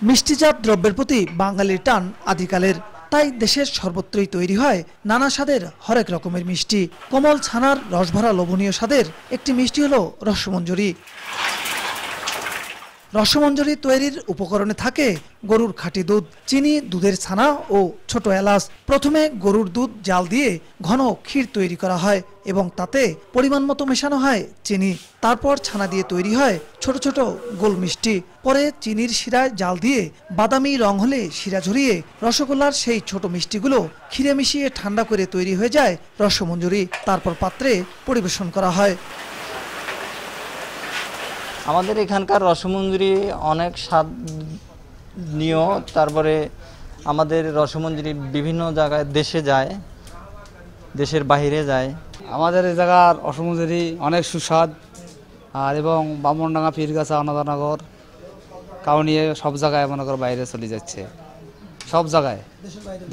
মিষ্টিজাত দ্রব্যের প্রতি বাঙালির টান আদিকালের, তাই দেশের সর্বত্রই তৈরি হয় নানা স্বাদের হরেক রকমের মিষ্টি। কোমল ছানার রসভরা লোভনীয় স্বাদের একটি মিষ্টি হলো রসমঞ্জরি। রসমঞ্জরি তৈরির উপকরণে থাকে গরুর খাঁটি দুধ, চিনি, দুধের ছানা ও ছোট এলাচ। প্রথমে গরুর দুধ জাল দিয়ে ঘন ক্ষীর তৈরি করা হয় এবং তাতে পরিমাণ মতো মেশানো হয় চিনি। তারপর ছানা দিয়ে তৈরি হয় ছোট ছোট গোল মিষ্টি। পরে চিনির শিরায় জাল দিয়ে বাদামি রং হলে শিরা ঝরিয়ে রসগোল্লার সেই ছোট মিষ্টিগুলো ক্ষীরে মিশিয়ে ঠান্ডা করে তৈরি হয়ে যায় রসমঞ্জরি। তারপর পাত্রে পরিবেশন করা হয়। আমাদের এখানকার রসমঞ্জরি অনেক স্বাদনীয়। তারপরে আমাদের রসমঞ্জরি বিভিন্ন জায়গায় দেশে যায়, দেশের বাইরে যায়। আমাদের এই জায়গার রসমঞ্জরি অনেক সুস্বাদ আর এবং বামনডাঙ্গা, পীরগাছা, অনাদানগর, কাউনিয়া সব জায়গায় মনে করো বাইরে চলে যাচ্ছে। সব জায়গায়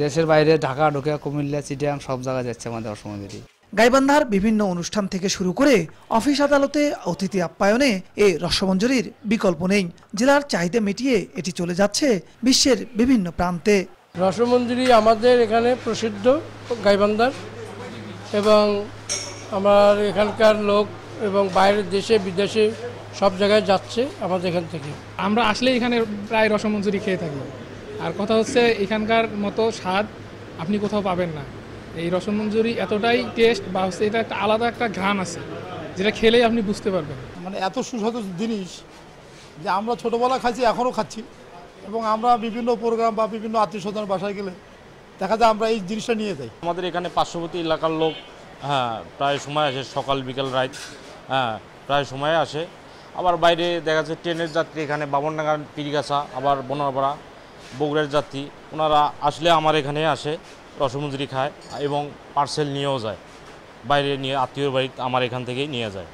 দেশের বাইরে, ঢাকা, ঢুকে কুমিল্লা, চিটাগাং সব জায়গায় যাচ্ছে আমাদের রসমঞ্জরি। গাইবান্ধার বিভিন্ন অনুষ্ঠান থেকে শুরু করে অফিস আদালতে অতিথি আপ্যায়নে এই রসমঞ্জরির বিকল্প নেই। জেলার চাহিদা মিটিয়ে এটি চলে যাচ্ছে বিশ্বের বিভিন্ন প্রান্তে। রসমঞ্জরি আমাদের এখানে প্রসিদ্ধ গাইবান্ধার, এবং আমার এখানকার লোক এবং বাইরের দেশে বিদেশে সব জায়গায় যাচ্ছে আমাদের এখান থেকে। আমরা আসলে এখানে প্রায় রসমঞ্জরি খেয়ে থাকি। আর কথা হচ্ছে এখানকার মতো স্বাদ আপনি কোথাও পাবেন না। এই রসমঞ্জরি এতটাই টেস্ট বা হচ্ছে এটা একটা আলাদা একটা ঘ্রাণ আছে, যেটা খেলেই আপনি বুঝতে পারবেন। মানে এত সুস্বাদু জিনিস যে আমরা ছোটোবেলা খাইছি, এখনও খাচ্ছি, এবং আমরা বিভিন্ন প্রোগ্রাম বা বিভিন্ন আত্মীয় স্বজনের বাসায় গেলে দেখা যায় আমরা এই জিনিসটা নিয়ে যাই। আমাদের এখানে পার্শ্ববর্তী এলাকার লোক প্রায় সময় আসে, সকাল বিকেল রাত প্রায় সময় আসে। আবার বাইরে দেখা যাচ্ছে ট্রেনের যাত্রী এখানে বামনডাঙ্গা, পীরগাছা, আবার বনরপাড়া, বগুড়ার যাত্রী, ওনারা আসলে আমার এখানে আসে, রসমঞ্জরি খায় এবং পার্সেল নিয়েও যায় বাইরে, নিয়ে আত্মীয় বাড়ি আমার এখান থেকেই নিয়ে যায়।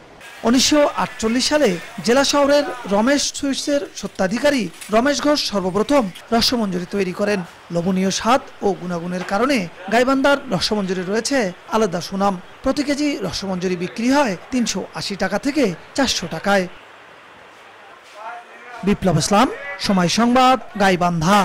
1948 সালে জেলা শহরের রমেশ সুইটসের স্বত্বাধিকারী রমেশ ঘোষ সর্বপ্রথম রসমঞ্জরি তৈরি করেন। লোভনীয় স্বাদ ও গুণাগুণের কারণে গাইবান্ধার রসমঞ্জরি রয়েছে আলাদা সুনাম। প্রতি কেজি রসমঞ্জরি বিক্রি হয় 380 টাকা থেকে 400 টাকায়। বিপ্লব ইসলাম, সময় সংবাদ, গাইবান্ধা।